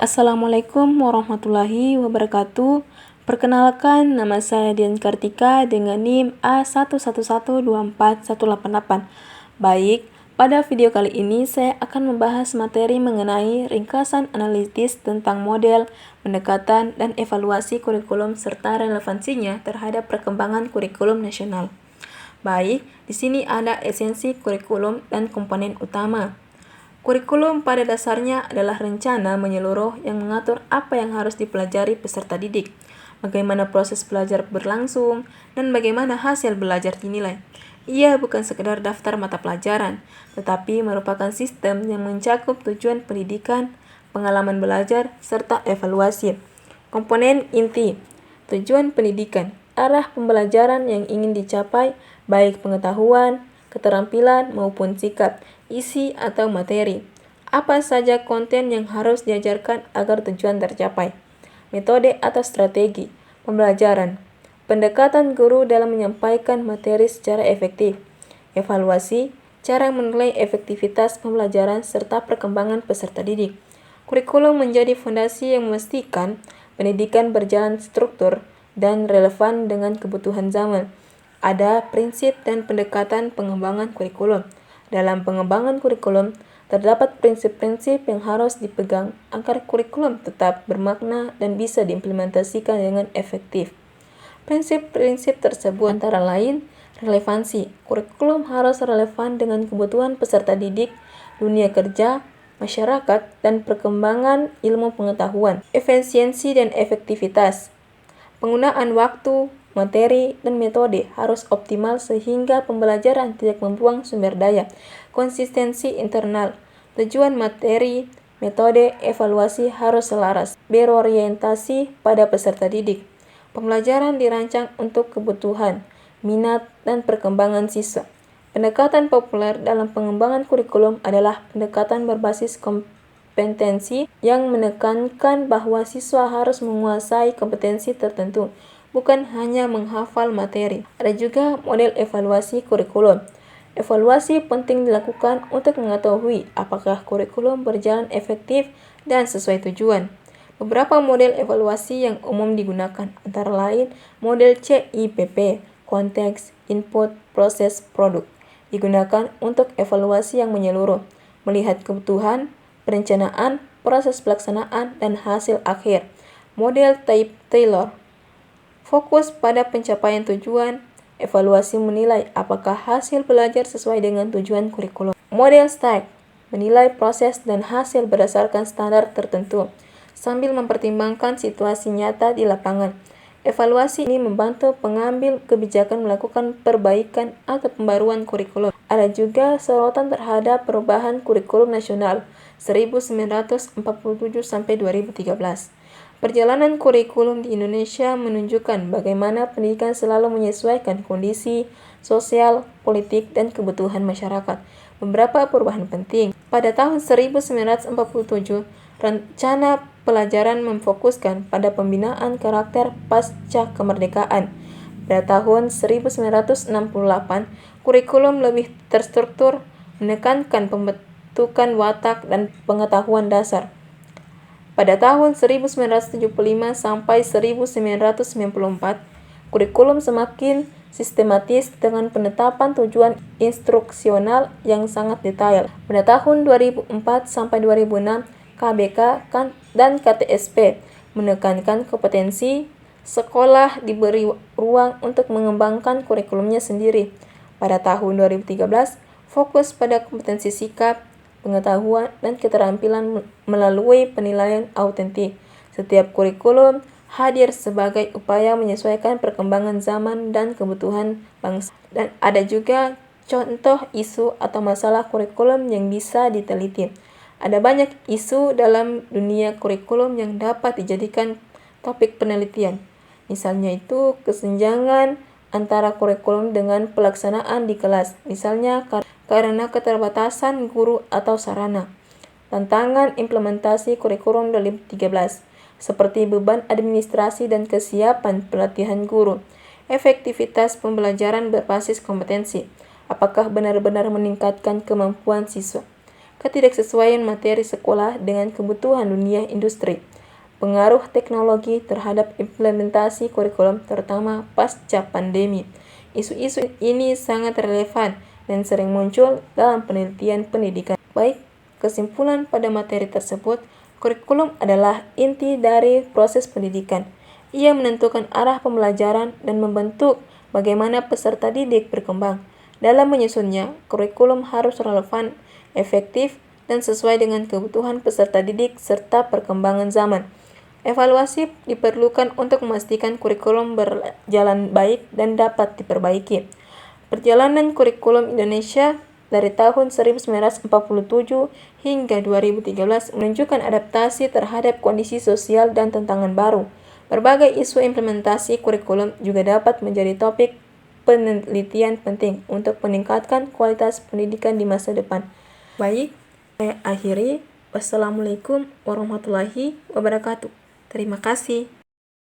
Assalamualaikum warahmatullahi wabarakatuh. Perkenalkan, nama saya Dian Kartika dengan NIM A11124188. Baik, pada video kali ini saya akan membahas materi mengenai ringkasan analitis tentang model, pendekatan, dan evaluasi kurikulum serta relevansinya terhadap perkembangan kurikulum nasional. Baik, di sini ada esensi kurikulum dan komponen utama. Kurikulum pada dasarnya adalah rencana menyeluruh yang mengatur apa yang harus dipelajari peserta didik, bagaimana proses belajar berlangsung, dan bagaimana hasil belajar dinilai. Ia bukan sekedar daftar mata pelajaran, tetapi merupakan sistem yang mencakup tujuan pendidikan, pengalaman belajar, serta evaluasi. Komponen inti, tujuan pendidikan, arah pembelajaran yang ingin dicapai, baik pengetahuan, keterampilan maupun sikap, isi atau materi. Apa saja konten yang harus diajarkan agar tujuan tercapai. Metode atau strategi pembelajaran. Pendekatan guru dalam menyampaikan materi secara efektif. Evaluasi, cara menilai efektivitas pembelajaran serta perkembangan peserta didik. Kurikulum menjadi fondasi yang memastikan pendidikan berjalan struktur dan relevan dengan kebutuhan zaman. Ada prinsip dan pendekatan pengembangan kurikulum. Dalam pengembangan kurikulum, terdapat prinsip-prinsip yang harus dipegang agar kurikulum tetap bermakna dan bisa diimplementasikan dengan efektif. Prinsip-prinsip tersebut antara lain, relevansi. Kurikulum harus relevan dengan kebutuhan peserta didik, dunia kerja, masyarakat, dan perkembangan ilmu pengetahuan. Efisiensi dan efektivitas. Penggunaan waktu, materi, dan metode harus optimal sehingga pembelajaran tidak membuang sumber daya. Konsistensi internal. Tujuan materi, metode, evaluasi harus selaras, berorientasi pada peserta didik. Pembelajaran dirancang untuk kebutuhan, minat, dan perkembangan siswa. Pendekatan populer dalam pengembangan kurikulum adalah pendekatan berbasis kompetensi yang menekankan bahwa siswa harus menguasai kompetensi tertentu, bukan hanya menghafal materi. Ada juga model evaluasi kurikulum. Evaluasi penting dilakukan untuk mengetahui apakah kurikulum berjalan efektif dan sesuai tujuan. Beberapa model evaluasi yang umum digunakan antara lain model CIPP, konteks, input, proses, produk. Digunakan untuk evaluasi yang menyeluruh, melihat kebutuhan, perencanaan, proses pelaksanaan, dan hasil akhir. Model Taylor, fokus pada pencapaian tujuan, evaluasi menilai apakah hasil belajar sesuai dengan tujuan kurikulum. Model Stack, menilai proses dan hasil berdasarkan standar tertentu, sambil mempertimbangkan situasi nyata di lapangan. Evaluasi ini membantu pengambil kebijakan melakukan perbaikan atau pembaruan kurikulum. Ada juga sorotan terhadap perubahan kurikulum nasional 1947-2013. Perjalanan kurikulum di Indonesia menunjukkan bagaimana pendidikan selalu menyesuaikan kondisi sosial, politik, dan kebutuhan masyarakat. Beberapa perubahan penting. Pada tahun 1947, rencana pelajaran memfokuskan pada pembinaan karakter pasca kemerdekaan. Pada tahun 1968, kurikulum lebih terstruktur, menekankan pembentukan watak dan pengetahuan dasar. Pada tahun 1975 sampai 1994, kurikulum semakin sistematis dengan penetapan tujuan instruksional yang sangat detail. Pada tahun 2004 sampai 2006, KBK dan KTSP menekankan kompetensi, sekolah diberi ruang untuk mengembangkan kurikulumnya sendiri. Pada tahun 2013, fokus pada kompetensi sikap, pengetahuan, dan keterampilan melalui penilaian autentik. Setiap kurikulum hadir sebagai upaya menyesuaikan perkembangan zaman dan kebutuhan bangsa. Dan ada juga contoh isu atau masalah kurikulum yang bisa diteliti. Ada banyak isu dalam dunia kurikulum yang dapat dijadikan topik penelitian. Misalnya itu kesenjangan antara kurikulum dengan pelaksanaan di kelas. Misalnya karena keterbatasan guru atau sarana. Tantangan implementasi kurikulum 2013 seperti beban administrasi dan kesiapan pelatihan guru. Efektivitas pembelajaran berbasis kompetensi. Apakah benar-benar meningkatkan kemampuan siswa? ketidaksesuaian materi sekolah dengan kebutuhan dunia industri, pengaruh teknologi terhadap implementasi kurikulum terutama pasca pandemi. Isu-isu ini sangat relevan dan sering muncul dalam penelitian pendidikan. Baik, kesimpulan pada materi tersebut, kurikulum adalah inti dari proses pendidikan. Ia menentukan arah pembelajaran dan membentuk bagaimana peserta didik berkembang. Dalam menyusunnya, kurikulum harus relevan, efektif, dan sesuai dengan kebutuhan peserta didik serta perkembangan zaman. Evaluasi diperlukan untuk memastikan kurikulum berjalan baik dan dapat diperbaiki. Perjalanan kurikulum Indonesia dari tahun 1947 hingga 2013 menunjukkan adaptasi terhadap kondisi sosial dan tantangan baru. Berbagai isu implementasi kurikulum juga dapat menjadi topik penelitian penting untuk meningkatkan kualitas pendidikan di masa depan. Baik, saya akhiri. Wassalamualaikum warahmatullahi wabarakatuh. Terima kasih.